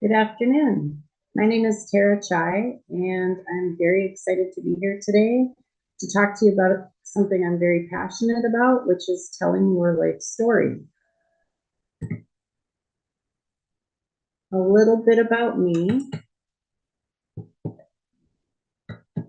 Good afternoon. My name is Tara Chai, and I'm very excited to be here today to talk to you about something I'm very passionate about, which is telling your life story. A little bit about me. I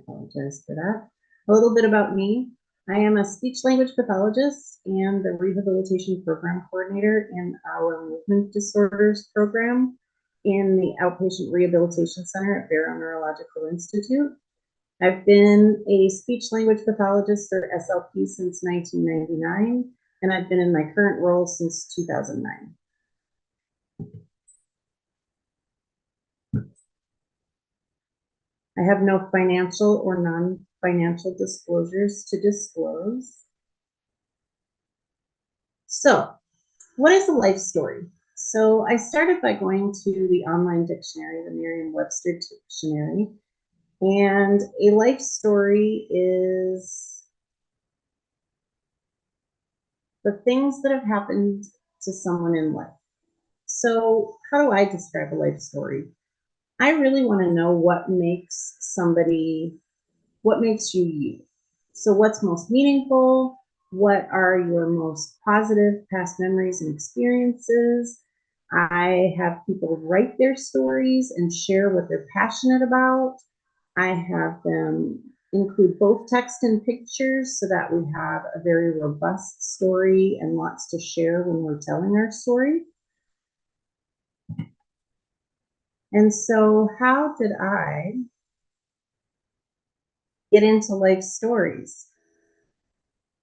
apologize for that. A little bit about me. I am a speech language pathologist and the rehabilitation program coordinator in our movement disorders program in the Outpatient Rehabilitation Center at Barrow Neurological Institute. I've been a speech language pathologist or SLP since 1999, and I've been in my current role since 2009. I have no financial or non-financial disclosures to disclose. So, what is a life story? So I started by going to the online dictionary, the Merriam-Webster dictionary, and a life story is the things that have happened to someone in life. So how do I describe a life story? I really want to know what makes you you. So what's most meaningful? What are your most positive past memories and experiences? I have people write their stories and share what they're passionate about. I have them include both text and pictures so that we have a very robust story and lots to share when we're telling our story. And so how did I get into life stories?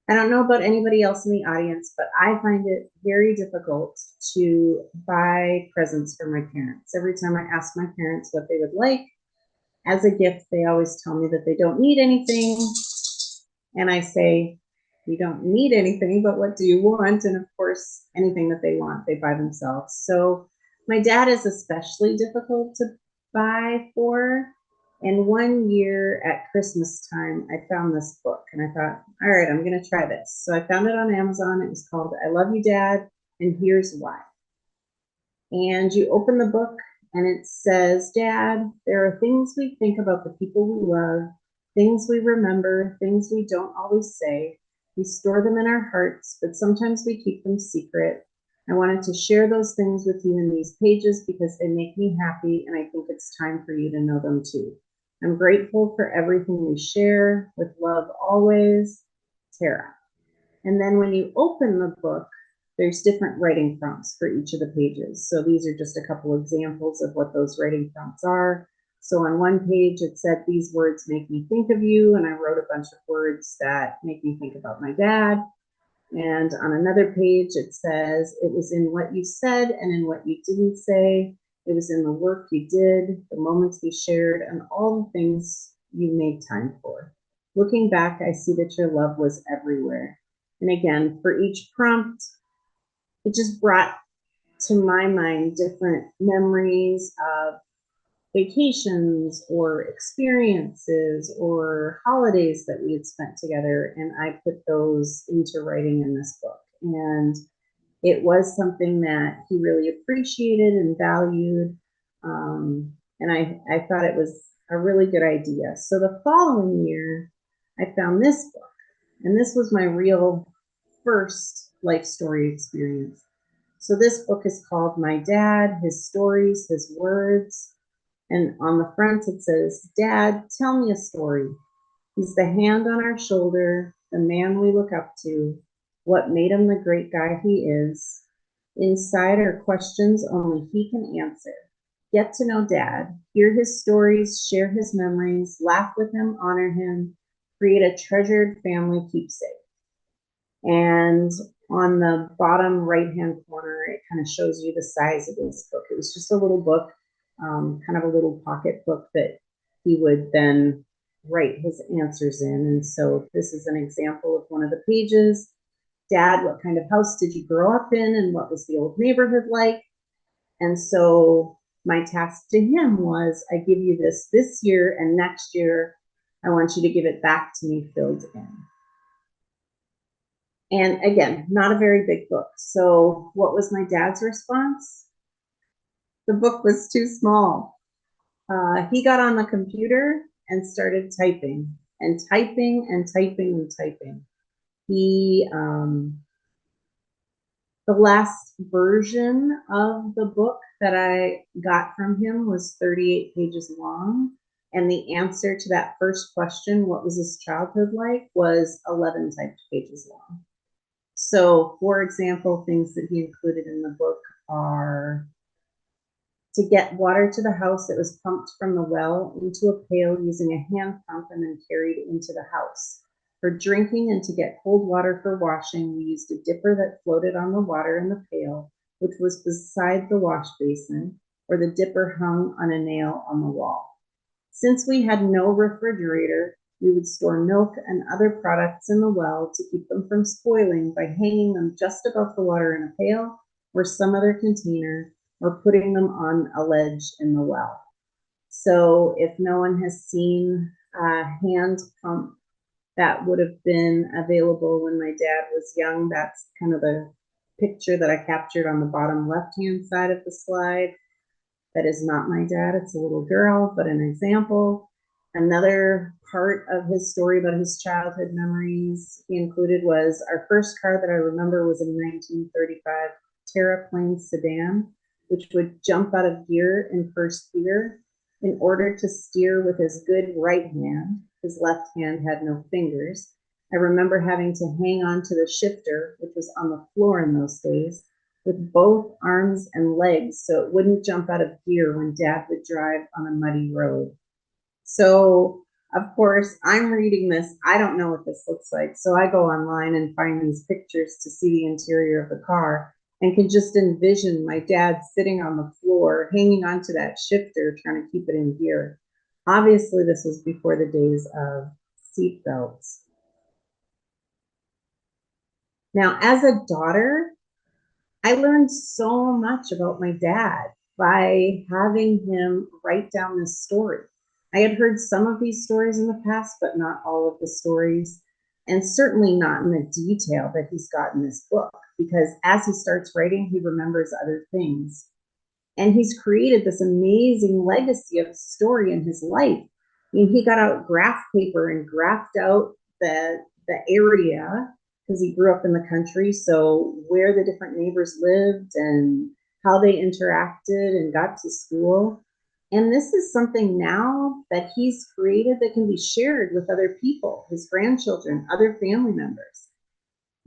I don't know about anybody else in the audience, but I find it very difficult to buy presents for my parents. Every time I ask my parents what they would like as a gift, they always tell me that they don't need anything. And I say, you don't need anything, but what do you want? And of course, anything that they want, they buy themselves. So my dad is especially difficult to buy for. And one year at Christmas time, I found this book and I thought, all right, I'm going to try this. So I found it on Amazon. It was called I Love You, Dad, and Here's Why. And you open the book and it says, Dad, there are things we think about the people we love, things we remember, things we don't always say. We store them in our hearts, but sometimes we keep them secret. I wanted to share those things with you in these pages because they make me happy, and I think it's time for you to know them too. I'm grateful for everything we share. With love always, Tara. And then when you open the book, there's different writing prompts for each of the pages. So these are just a couple examples of what those writing prompts are. So on one page, it said, these words make me think of you. And I wrote a bunch of words that make me think about my dad. And on another page, it says, it was in what you said and in what you didn't say. It was in the work you did, the moments we shared, and all the things you made time for. Looking back, I see that your love was everywhere. And again, for each prompt, it just brought to my mind different memories of vacations or experiences or holidays that we had spent together. And I put those into writing in this book. And it was something that he really appreciated and valued. And I thought it was a really good idea. So the following year, I found this book. And this was my real first life story experience. So this book is called My Dad, His Stories, His Words. And on the front it says, Dad, tell me a story. He's the hand on our shoulder, the man we look up to, what made him the great guy he is. Inside are questions only he can answer. Get to know Dad, hear his stories, share his memories, laugh with him, honor him, create a treasured family keepsake. And on the bottom right-hand corner, it kind of shows you the size of this book. It was just a little book, kind of a little pocket book that he would then write his answers in. And so this is an example of one of the pages. Dad, what kind of house did you grow up in, and what was the old neighborhood like? And so my task to him was, I give you this year, and next year I want you to give it back to me filled in. And again, not a very big book. So what was my dad's response? The book was too small. He got on the computer and started typing and typing and typing and typing. He, the last version of the book that I got from him was 38 pages long. And the answer to that first question, what was his childhood like, was 11 typed pages long. So, for example, things that he included in the book are to get water to the house, it was pumped from the well into a pail using a hand pump and then carried into the house. For drinking and to get cold water for washing, we used a dipper that floated on the water in the pail, which was beside the wash basin, or the dipper hung on a nail on the wall. Since we had no refrigerator, we would store milk and other products in the well to keep them from spoiling by hanging them just above the water in a pail or some other container, or putting them on a ledge in the well. So if no one has seen a hand pump that would have been available when my dad was young, that's kind of the picture that I captured on the bottom left-hand side of the slide. That is not my dad, it's a little girl, but an example. Another part of his story about his childhood memories he included was our first car that I remember was a 1935 Terraplane sedan, which would jump out of gear in first gear in order to steer with his good right hand. His left hand had no fingers. I remember having to hang on to the shifter, which was on the floor in those days, with both arms and legs so it wouldn't jump out of gear when Dad would drive on a muddy road. So, of course, I'm reading this. I don't know what this looks like. So I go online and find these pictures to see the interior of the car and can just envision my dad sitting on the floor, hanging onto that shifter, trying to keep it in gear. Obviously, this was before the days of seat belts. Now, as a daughter, I learned so much about my dad by having him write down this story. I had heard some of these stories in the past, but not all of the stories, and certainly not in the detail that he's got in this book, because as he starts writing, he remembers other things. And he's created this amazing legacy of story in his life. I mean, he got out graph paper and graphed out the area because he grew up in the country. So where the different neighbors lived and how they interacted and got to school. And this is something now that he's created that can be shared with other people, his grandchildren, other family members.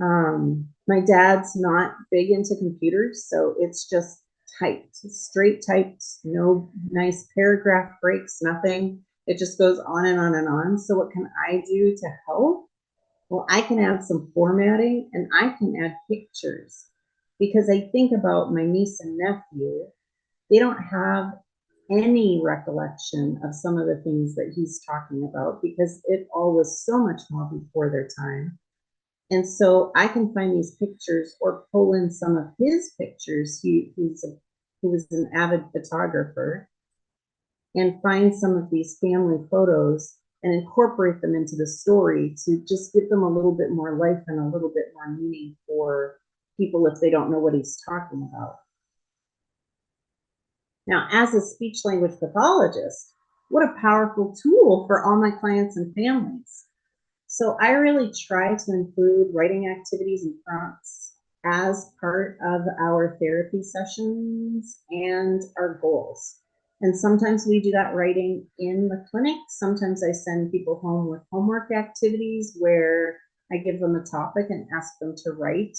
My dad's not big into computers, so it's just typed, straight typed, no nice paragraph breaks, nothing. It just goes on and on and on. So what can I do to help? Well, I can add some formatting and I can add pictures because I think about my niece and nephew. They don't have any recollection of some of the things that he's talking about because it all was so much more before their time. And so I can find these pictures or pull in some of his pictures. He was an avid photographer, and find some of these family photos and incorporate them into the story to just give them a little bit more life and a little bit more meaning for people if they don't know what he's talking about. Now, as a speech language pathologist, what a powerful tool for all my clients and families. So I really try to include writing activities and prompts as part of our therapy sessions and our goals. And sometimes we do that writing in the clinic. Sometimes I send people home with homework activities where I give them a topic and ask them to write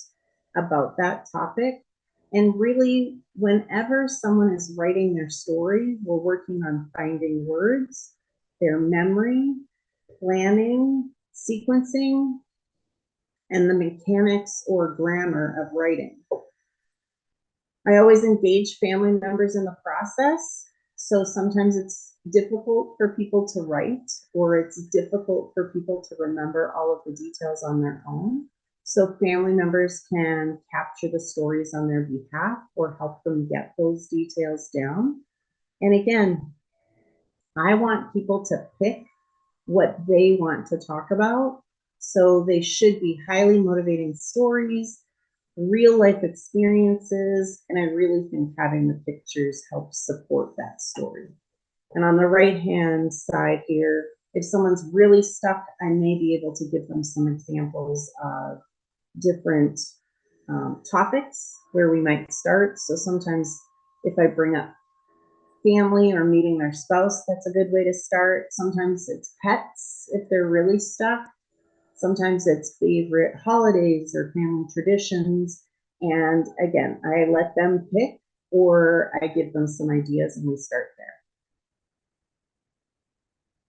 about that topic. And really, whenever someone is writing their story, we're working on finding words, their memory, planning, sequencing, and the mechanics or grammar of writing. I always engage family members in the process. So sometimes it's difficult for people to write, or it's difficult for people to remember all of the details on their own. So family members can capture the stories on their behalf or help them get those details down. And again, I want people to pick what they want to talk about So they should be highly motivating stories, real life experiences, and I really think having the pictures helps support that story. And on the right-hand side here, if someone's really stuck, I may be able to give them some examples of different topics where we might start. So sometimes if I bring up family or meeting their spouse, that's a good way to start. Sometimes it's pets if they're really stuck. Sometimes it's favorite holidays or family traditions. And again, I let them pick or I give them some ideas and we start there.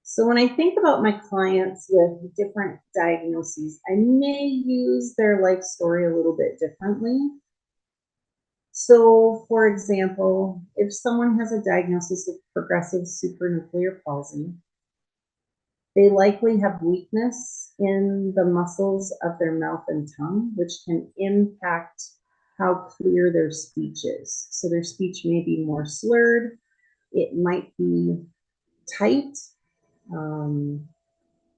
So when I think about my clients with different diagnoses, I may use their life story a little bit differently. So, for example, if someone has a diagnosis of progressive supranuclear palsy, they likely have weakness in the muscles of their mouth and tongue, which can impact how clear their speech is. So their speech may be more slurred, it might be tight,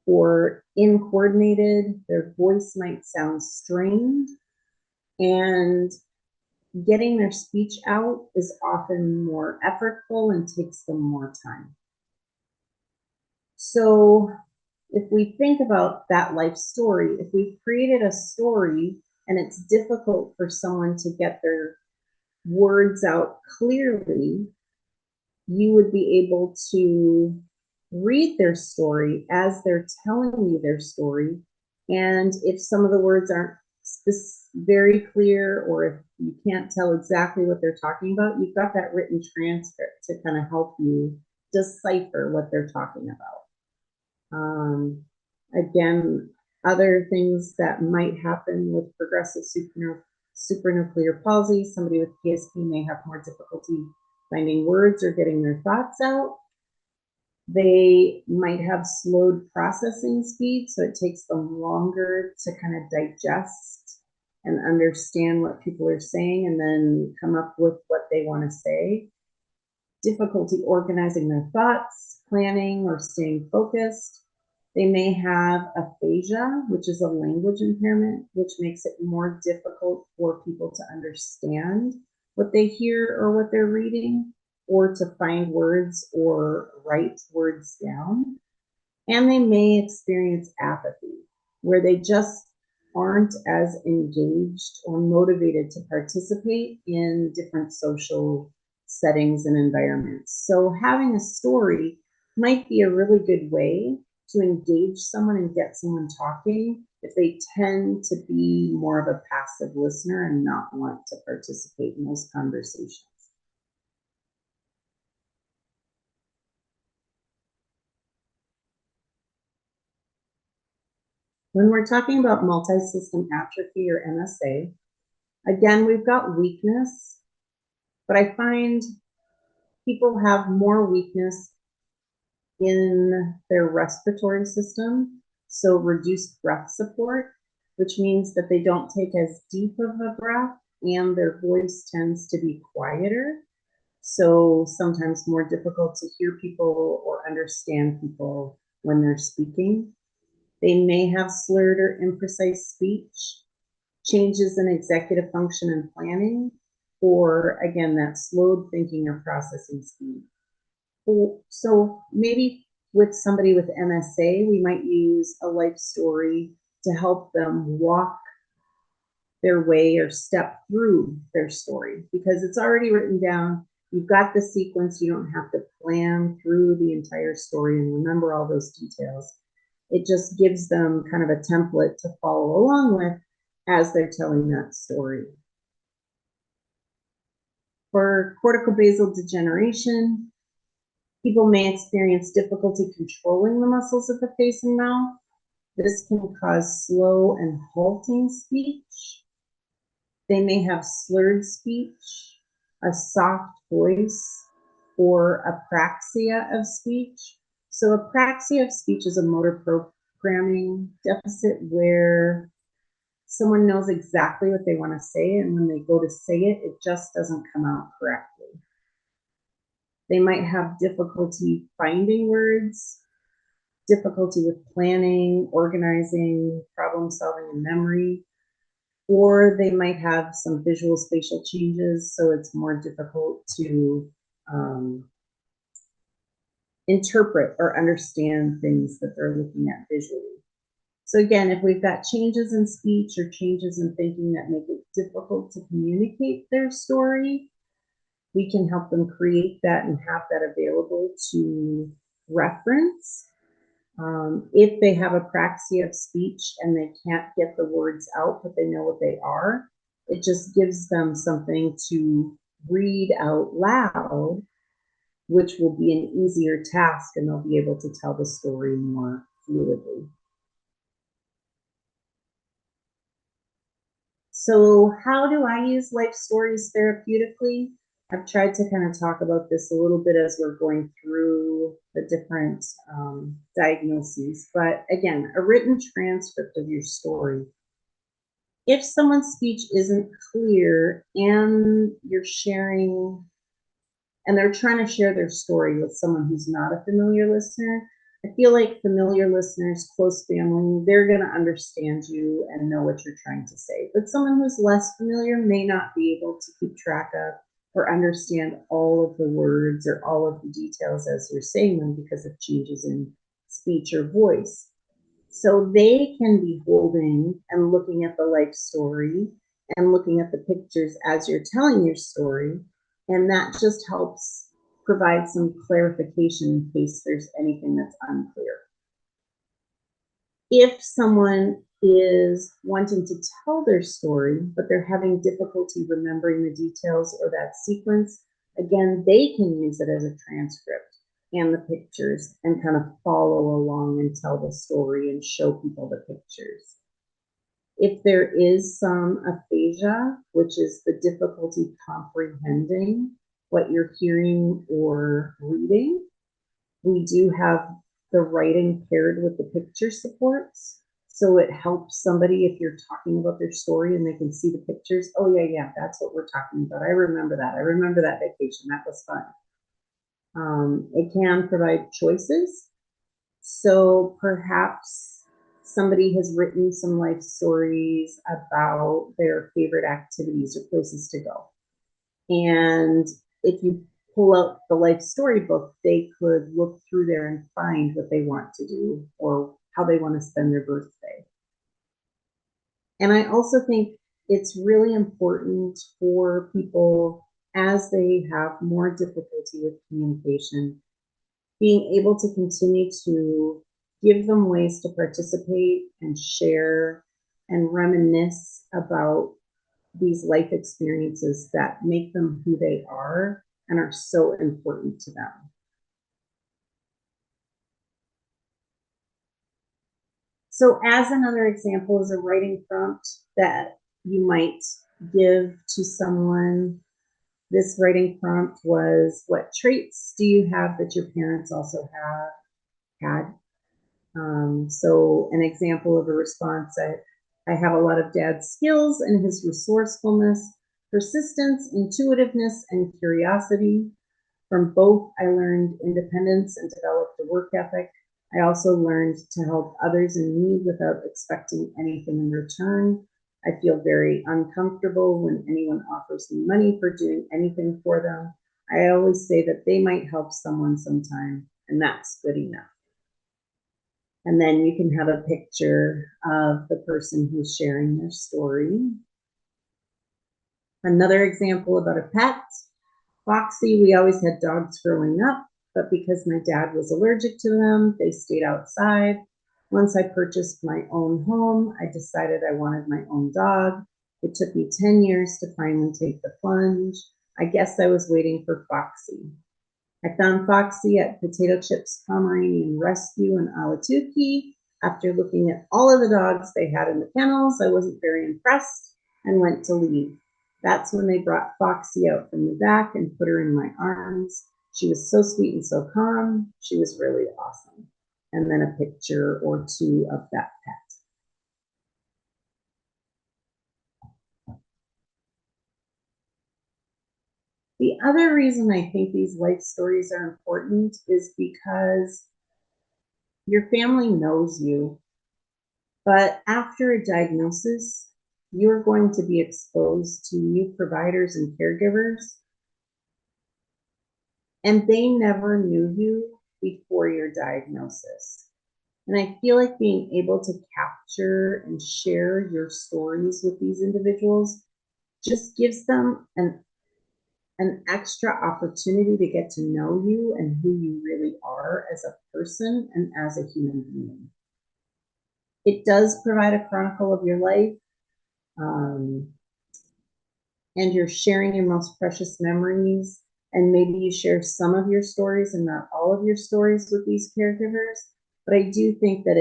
or uncoordinated. Their voice might sound strained, and getting their speech out is often more effortful and takes them more time. So if we think about that life story, if we've created a story and it's difficult for someone to get their words out clearly, you would be able to read their story as they're telling you their story. And if some of the words aren't very clear, or if you can't tell exactly what they're talking about, you've got that written transcript to kind of help you decipher what they're talking about. Again, other things that might happen with progressive supranuclear palsy, somebody with PSP may have more difficulty finding words or getting their thoughts out. They might have slowed processing speed, so it takes them longer to kind of digest and understand what people are saying and then come up with what they want to say. Difficulty organizing their thoughts, planning, or staying focused. They may have aphasia, which is a language impairment, which makes it more difficult for people to understand what they hear or what they're reading, or to find words or write words down. And they may experience apathy, where they just aren't as engaged or motivated to participate in different social settings and environments. So having a story might be a really good way to engage someone and get someone talking if they tend to be more of a passive listener and not want to participate in those conversations. When we're talking about multi-system atrophy or MSA, again, we've got weakness, but I find people have more weakness in their respiratory system, so reduced breath support, which means that they don't take as deep of a breath and their voice tends to be quieter. So sometimes more difficult to hear people or understand people when they're speaking. They may have slurred or imprecise speech, changes in executive function and planning, or again, that slowed thinking or processing speed. So maybe with somebody with MSA, we might use a life story to help them walk their way or step through their story because it's already written down. You've got the sequence. You don't have to plan through the entire story and remember all those details. It just gives them kind of a template to follow along with as they're telling that story. For corticobasal degeneration, people may experience difficulty controlling the muscles of the face and mouth. This can cause slow and halting speech. They may have slurred speech, a soft voice, or apraxia of speech. So apraxia of speech is a motor programming deficit where someone knows exactly what they want to say, and when they go to say it, it just doesn't come out correctly. They might have difficulty finding words, difficulty with planning, organizing, problem solving, and memory, or they might have some visual spatial changes, so it's more difficult to interpret or understand things that they're looking at visually. So again, if we've got changes in speech or changes in thinking that make it difficult to communicate their story, we can help them create that and have that available to reference. If they have apraxia of speech and they can't get the words out, but they know what they are, it just gives them something to read out loud, which will be an easier task, and they'll be able to tell the story more fluidly. So how do I use life stories therapeutically? I've tried to kind of talk about this a little bit as we're going through the different diagnoses. But again, a written transcript of your story. If someone's speech isn't clear and you're sharing, and they're trying to share their story with someone who's not a familiar listener, I feel like familiar listeners, close family, they're going to understand you and know what you're trying to say. But someone who's less familiar may not be able to keep track of or understand all of the words or all of the details as you're saying them because of changes in speech or voice. So they can be holding and looking at the life story and looking at the pictures as you're telling your story. And that just helps provide some clarification in case there's anything that's unclear. If someone is wanting to tell their story, but they're having difficulty remembering the details or that sequence, again, they can use it as a transcript and the pictures and kind of follow along and tell the story and show people the pictures. If there is some aphasia, which is the difficulty comprehending what you're hearing or reading, we do have the writing paired with the picture supports. So it helps somebody if you're talking about their story and they can see the pictures. Oh, yeah, that's what we're talking about. I remember that. I remember that vacation. That was fun. It can provide choices. So perhaps somebody has written some life stories about their favorite activities or places to go. And if you pull out the life storybook, they could look through there and find what they want to do or how they want to spend their birthday. And I also think it's really important for people as they have more difficulty with communication, being able to continue to give them ways to participate and share and reminisce about these life experiences that make them who they are and are so important to them. So as another example is a writing prompt that you might give to someone. This writing prompt was, what traits do you have that your parents also had? So an example of a response, I have a lot of dad's skills and his resourcefulness, persistence, intuitiveness, and curiosity. From both, I learned independence and developed a work ethic. I also learned to help others in need without expecting anything in return. I feel very uncomfortable when anyone offers me money for doing anything for them. I always say that they might help someone sometime, and that's good enough. And then you can have a picture of the person who's sharing their story. Another example about a pet. Foxy, we always had dogs growing up, but because my dad was allergic to them, they stayed outside. Once I purchased my own home, I decided I wanted my own dog. It took me 10 years to finally take the plunge. I guess I was waiting for Foxy. I found Foxy at Potato Chips Pomeranian Rescue in Ahwatukee. After looking at all of the dogs they had in the kennels, I wasn't very impressed and went to leave. That's when they brought Foxy out from the back and put her in my arms. She was so sweet and so calm. She was really awesome. And then a picture or two of that pet. The other reason I think these life stories are important is because Your family knows you, but after a diagnosis, you're going to be exposed to new providers and caregivers, and they never knew you before your diagnosis. And I feel like being able to capture and share your stories with these individuals just gives them an extra opportunity to get to know you and who you really are as a person and as a human being. It does provide a chronicle of your life, um, and you're sharing your most precious memories. And maybe you share some of your stories and not all of your stories with these caregivers. But I do think that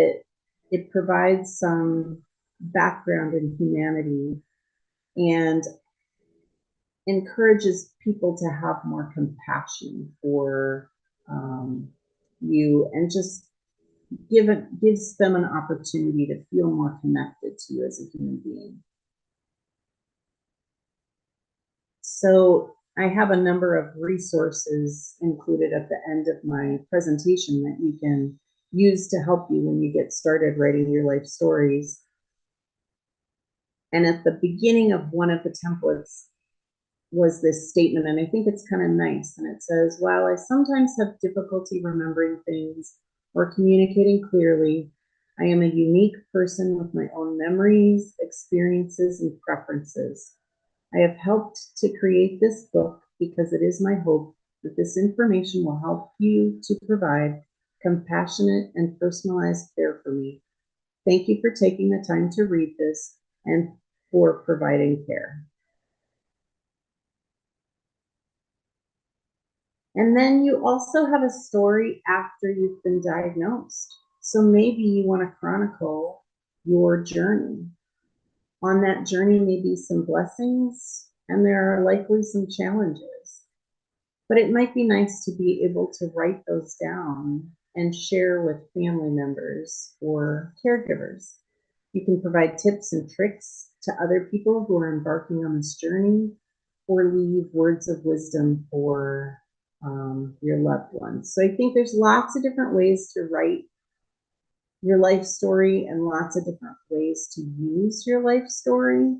it provides some background in humanity and encourages people to have more compassion for you, and just gives them an opportunity to feel more connected to you as a human being. So I have a number of resources included at the end of my presentation that you can use to help you when you get started writing your life stories. And at the beginning of one of the templates was this statement, and I think it's kind of nice. And it says, while I sometimes have difficulty remembering things or communicating clearly, I am a unique person with my own memories, experiences, and preferences. I have helped to create this book because it is my hope that this information will help you to provide compassionate and personalized care for me. Thank you for taking the time to read this and for providing care. And then you also have a story after you've been diagnosed. So maybe you want to chronicle your journey. On that journey may be some blessings, and there are likely some challenges. But it might be nice to be able to write those down and share with family members or caregivers. You can provide tips and tricks to other people who are embarking on this journey, or leave words of wisdom for your loved ones. So I think there's lots of different ways to write your life story and lots of different ways to use your life story.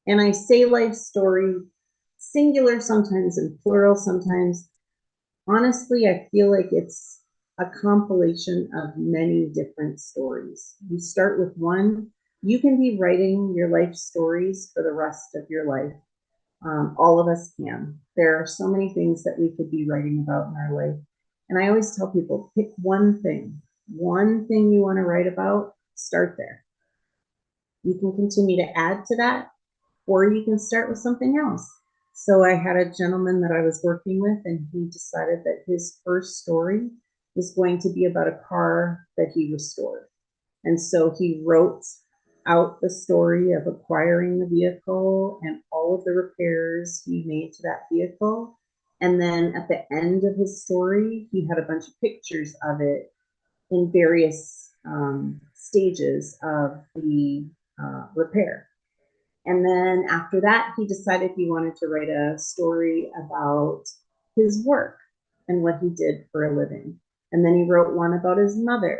And I say life story singular sometimes and plural sometimes. Honestly, I feel like it's a compilation of many different stories. You start with one, you can be writing your life stories for the rest of your life. All of us can. There are so many things that we could be writing about in our life. And I always tell people, pick one thing you want to write about, start there. You can continue to add to that, or you can start with something else. So I had a gentleman that I was working with, and he decided that his first story was going to be about a car that he restored. And so he wrote out the story of acquiring the vehicle and all of the repairs he made to that vehicle. And then at the end of his story, he had a bunch of pictures of it in various stages of the repair. And then after that, he decided he wanted to write a story about his work and what he did for a living. And then he wrote one about his mother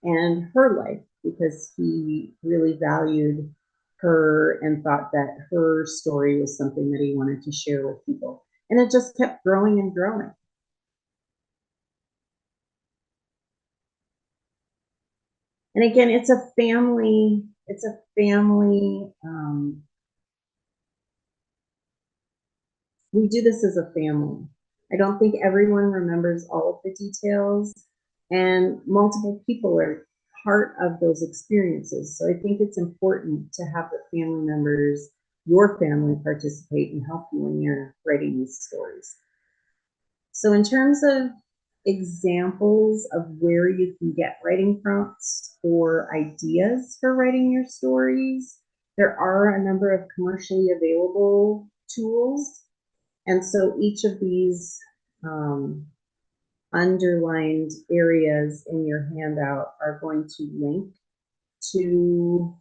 and her life, because he really valued her and thought that her story was something that he wanted to share with people. And it just kept growing and growing. And again, it's a family, we do this as a family. I don't think everyone remembers all of the details, and multiple people are part of those experiences. So I think it's important to have the family members, your family, participate and help you when you're writing these stories. So in terms of examples of where you can get writing prompts or ideas for writing your stories, there are a number of commercially available tools. And so each of these underlined areas in your handout are going to link to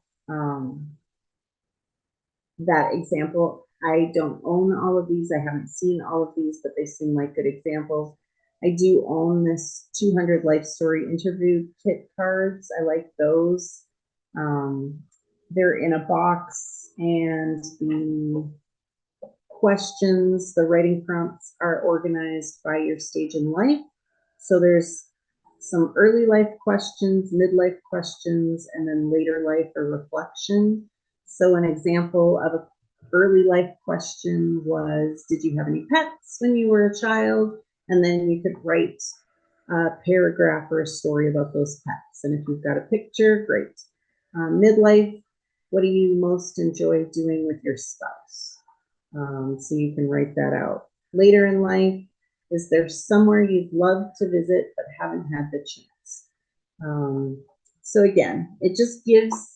that example. I don't own all of these. I haven't seen all of these, but they seem like good examples. I do own this 200 life story interview kit cards. I like those. They're in a box, and the questions, the writing prompts are organized by your stage in life. So there's some early life questions, midlife questions, and then later life or reflection. So an example of a early life question was, did you have any pets when you were a child? And then you could write a paragraph or a story about those pets. And if you've got a picture, great. Midlife, what do you most enjoy doing with your spouse? So you can write that out. Later in life, is there somewhere you'd love to visit but haven't had the chance? So again, it just gives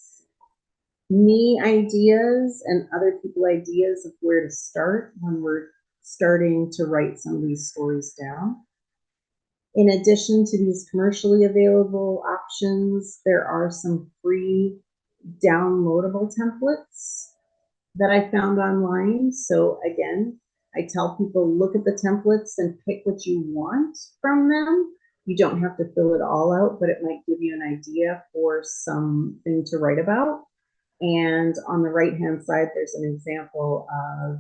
me ideas and other people ideas of where to start when we're starting to write some of these stories down. In addition to these commercially available options, there are some free downloadable templates that I found online. So again, I tell people, look at the templates and pick what you want from them. You don't have to fill it all out, but it might give you an idea for something to write about. And on the right-hand side, there's an example of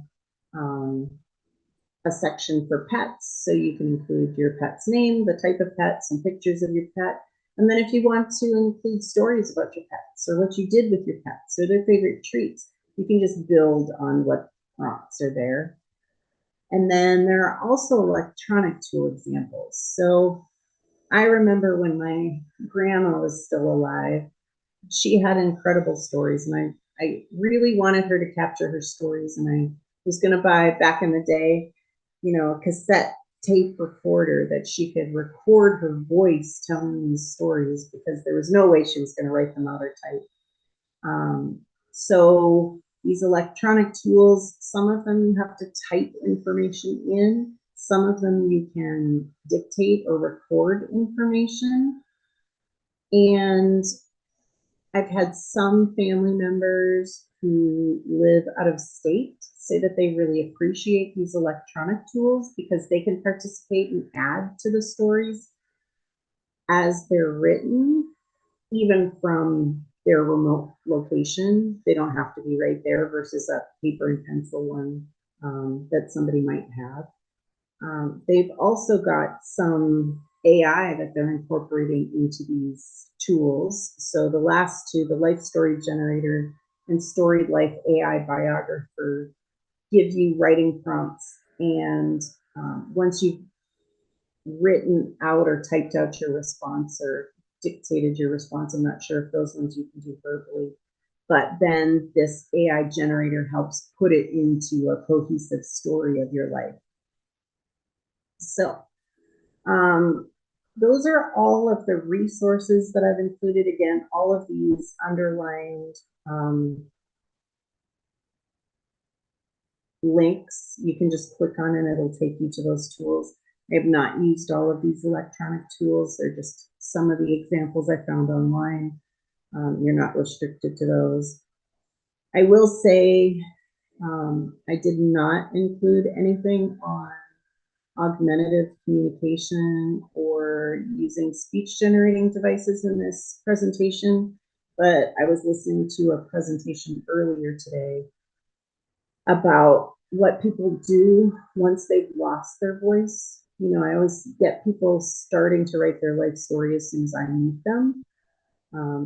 a section for pets. So you can include your pet's name, the type of pet, some pictures of your pet. And then if you want to include stories about your pets or what you did with your pets or their favorite treats, you can just build on what prompts are there. And then there are also electronic tool examples. So I remember when my grandma was still alive, she had incredible stories, and I really wanted her to capture her stories. And I was going to buy, back in the day, a cassette tape recorder that she could record her voice telling these stories, because there was no way she was going to write them out or type. So these electronic tools, some of them you have to type information in, some of them you can dictate or record information. And I've had some family members who live out of state say that they really appreciate these electronic tools because they can participate and add to the stories as they're written, even from their remote location. They don't have to be right there versus a paper and pencil one that somebody might have. They've also got some AI that they're incorporating into these tools. So the last two, the Life Story Generator and Storied Life AI Biographer, give you writing prompts. And once you've written out or typed out your response or dictated your response, I'm not sure if those ones you can do verbally, but then this AI generator helps put it into a cohesive story of your life. So those are all of the resources that I've included. Again, all of these underlined links, you can just click on and it'll take you to those tools. I have not used all of these electronic tools. They're just some of the examples I found online. You're not restricted to those. I will say I did not include anything on augmentative communication or using speech generating devices in this presentation, but I was listening to a presentation earlier today about what people do once they've lost their voice. I always get people starting to write their life story as soon as I meet them,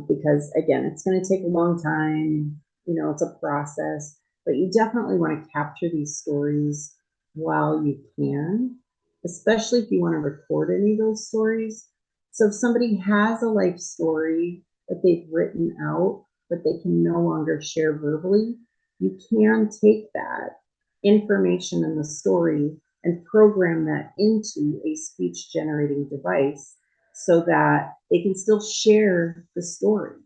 because again, it's going to take a long time. It's a process, but you definitely want to capture these stories while you can, especially if you want to record any of those stories. So if somebody has a life story that they've written out, but they can no longer share verbally, you can take that information in the story and program that into a speech generating device so that they can still share the story.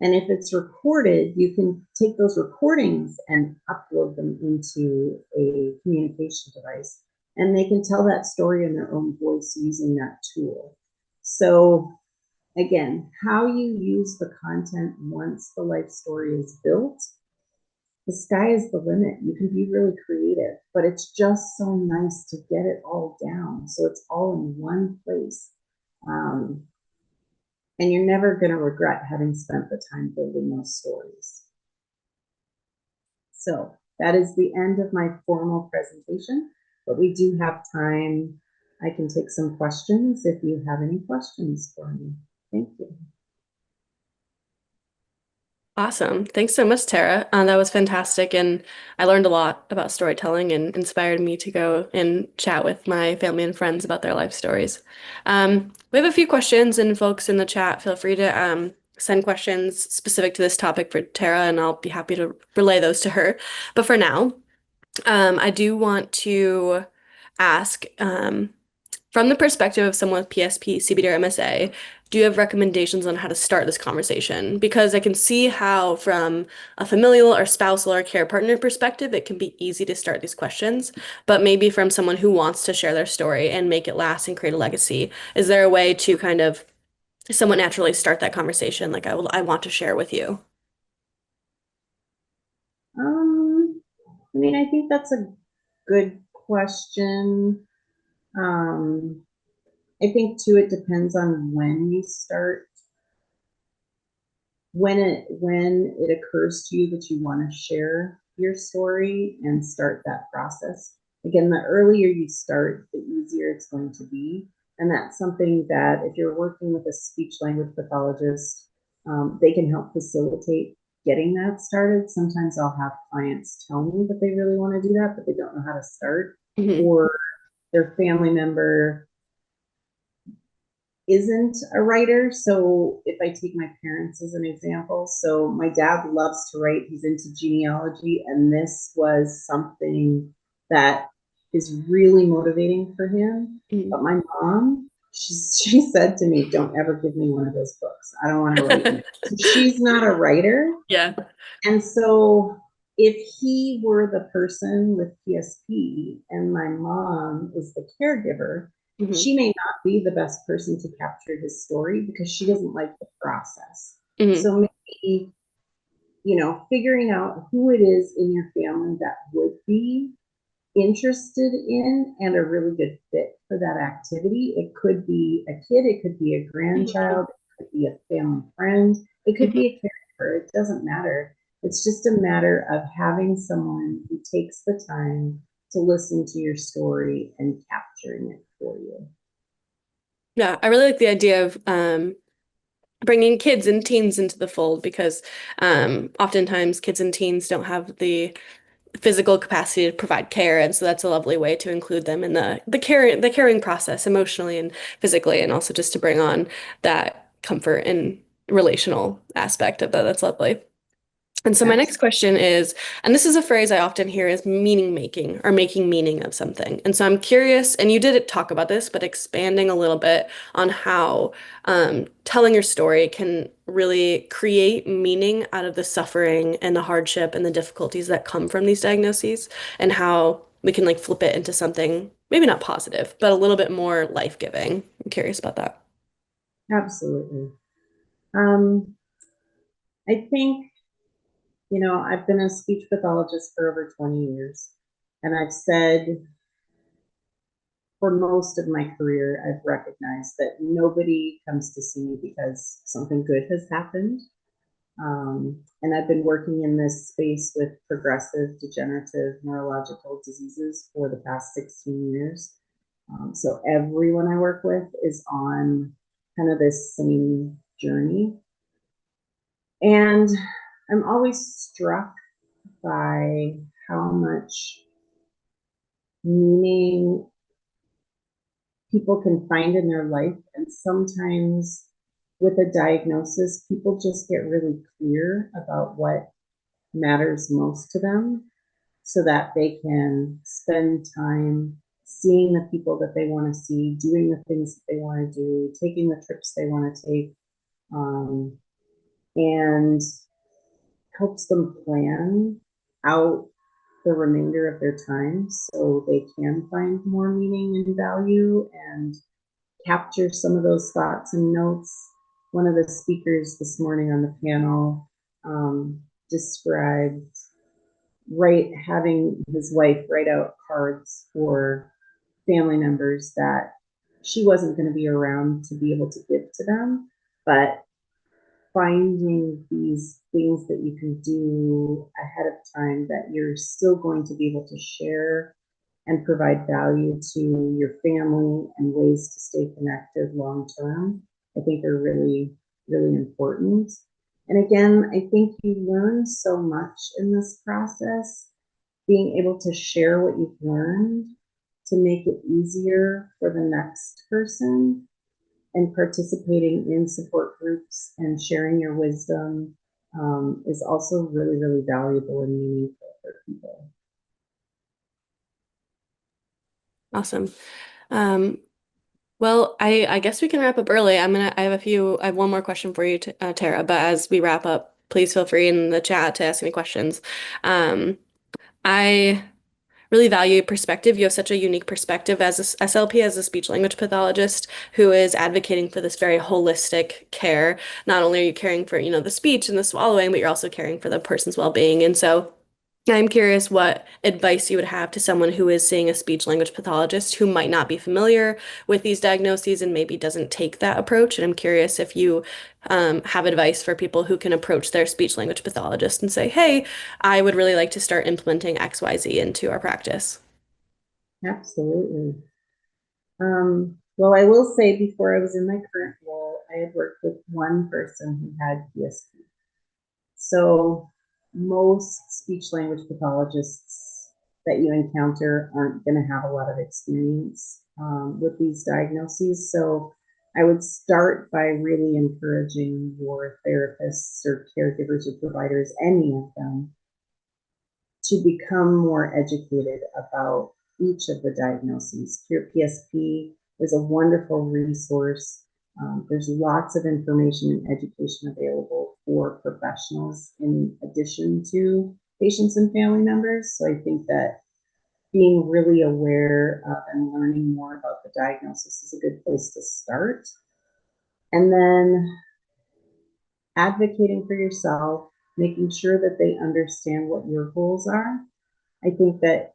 And if it's recorded, you can take those recordings and upload them into a communication device, and they can tell that story in their own voice using that tool. So again, how you use the content once the life story is built the sky is the limit. You can be really creative, but it's just so nice to get it all down. So it's all in one place. Um, and you're never going to regret having spent the time building those stories. So that is the end of my formal presentation, but we do have time. I can take some questions if you have any questions for me. Thank you. Awesome. Thanks so much, Tara. That was fantastic. And I learned a lot about storytelling and inspired me to go and chat with my family and friends about their life stories. We have a few questions, and folks in the chat, feel free to send questions specific to this topic for Tara, and I'll be happy to relay those to her. But for now, I do want to ask, from the perspective of someone with PSP, CBD, or MSA, do you have recommendations on how to start this conversation? Because I can see how, from a familial or spousal or care partner perspective, it can be easy to start these questions. But maybe from someone who wants to share their story and make it last and create a legacy, is there a way to kind of somewhat naturally start that conversation? Like, I want to share with you. I mean, I think that's a good question. Um, I think too, it depends on when you start, when it occurs to you that you want to share your story and start that process. Again, the earlier you start, the easier it's going to be. And that's something that if you're working with a speech language pathologist, they can help facilitate getting that started. Sometimes I'll have clients tell me that they really want to do that, but they don't know how to start, Hmm. or their family member isn't a writer. So if I take my parents as an example, so my dad loves to write, he's into genealogy, and this was something that is really motivating for him. Hmm. But my mom, she said to me, don't ever give me one of those books. I don't want to write in it. So she's not a writer. Yeah. And so if he were the person with PSP and my mom is the caregiver, Hmm. she may not be the best person to capture his story because she doesn't like the process. Hmm. So maybe, figuring out who it is in your family that would be interested in and a really good fit for that activity. It could be a kid, it could be a Hmm. grandchild, it could be a family friend, it could be a caregiver. It doesn't matter. It's just a matter of having someone who takes the time to listen to your story and capturing it for you. Yeah, I really like the idea of bringing kids and teens into the fold because oftentimes kids and teens don't have the physical capacity to provide care, and so that's a lovely way to include them in the caring process emotionally and physically, and also just to bring on that comfort and relational aspect of that. That's lovely. And so my next Absolutely. question is, and this is a phrase I often hear, is meaning making or making meaning of something. And so I'm curious, and you did talk about this, but expanding a little bit on how telling your story can really create meaning out of the suffering and the hardship and the difficulties that come from these diagnoses, and how we can like flip it into something maybe not positive, but a little bit more life-giving. I'm curious about that. Absolutely. Um, I think, I've been a speech pathologist for over 20 years, and I've said for most of my career, I've recognized that nobody comes to see me because something good has happened. And I've been working in this space with progressive degenerative neurological diseases for the past 16 years. So everyone I work with is on kind of this same journey. And I'm always struck by how much meaning people can find in their life. And sometimes with a diagnosis, people just get really clear about what matters most to them so that they can spend time seeing the people that they want to see, doing the things that they want to do, taking the trips they want to take, um, and helps them plan out the remainder of their time so they can find more meaning and value and capture some of those thoughts and notes. One of the speakers this morning on the panel described having his wife write out cards for family members that she wasn't going to be around to be able to give to them, but finding these things that you can do ahead of time that you're still going to be able to share and provide value to your family and ways to stay connected long term, I think are really, really important. And again, I think you learn so much in this process, being able to share what you've learned to make it easier for the next person, and participating in support groups and sharing your wisdom is also really, really valuable and meaningful for people. Awesome. Um, well, I guess we can wrap up early. I have one more question for you, Tara, but as we wrap up, please feel free in the chat to ask any questions. I really value perspective. You have such a unique perspective as a SLP, as a speech language pathologist who is advocating for this very holistic care. Not only are you caring for, the speech and the swallowing, but you're also caring for the person's well-being. And so I'm curious what advice you would have to someone who is seeing a speech language pathologist who might not be familiar with these diagnoses and maybe doesn't take that approach. And I'm curious if you have advice for people who can approach their speech language pathologist and say, hey, I would really like to start implementing XYZ into our practice. Absolutely. Well, I will say before I was in my current role, I had worked with one person who had PSP. So most speech language pathologists that you encounter aren't going to have a lot of experience with these diagnoses. So I would start by really encouraging your therapists or caregivers or providers, any of them, to become more educated about each of the diagnoses. CurePSP is a wonderful resource. There's lots of information and education available for professionals in addition to patients and family members. So I think that being really aware of and learning more about the diagnosis is a good place to start. And then advocating for yourself, making sure that they understand what your goals are. I think that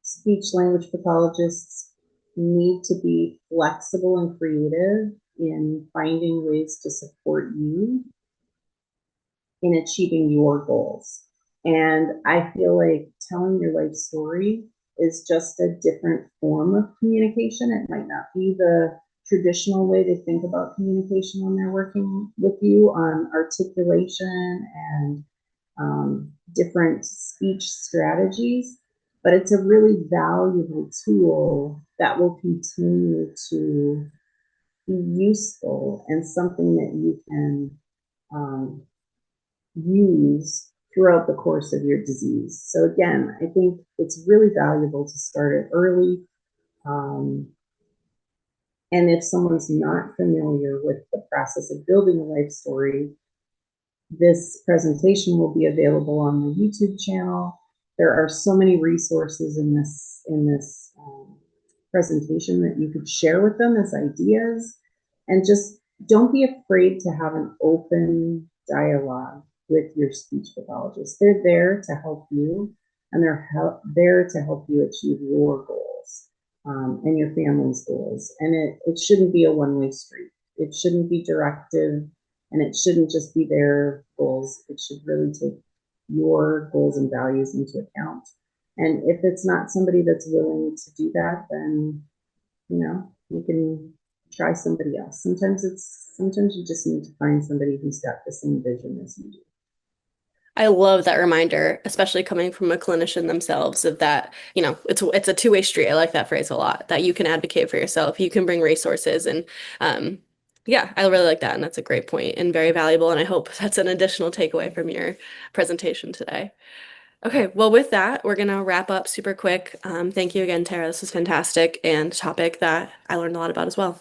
speech language pathologists need to be flexible and creative in finding ways to support you in achieving your goals. And I feel like telling your life story is just a different form of communication. It might not be the traditional way to think about communication when they're working with you on articulation and different speech strategies, but it's a really valuable tool that will continue to be useful and something that you can um, use throughout the course of your disease. So again, I think it's really valuable to start it early. Um, and if someone's not familiar with the process of building a life story, this presentation will be available on the YouTube channel. There are so many resources in this presentation that you could share with them as ideas, and just don't be afraid to have an open dialogue with your speech pathologist. They're there to help you, and they're there to help you achieve your goals and your family's goals. And it shouldn't be a one-way street. It shouldn't be directive, and it shouldn't just be their goals. It should really take your goals and values into account. And if it's not somebody that's willing to do that, then you can try somebody else. Sometimes you just need to find somebody who's got the same vision as you do. I love that reminder, especially coming from a clinician themselves, of that, it's a two-way street. I like that phrase a lot, that you can advocate for yourself, you can bring resources and yeah, I really like that. And that's a great point and very valuable. And I hope that's an additional takeaway from your presentation today. Okay, well, with that, we're gonna wrap up super quick. Thank you again, Tara. This was fantastic and a topic that I learned a lot about as well.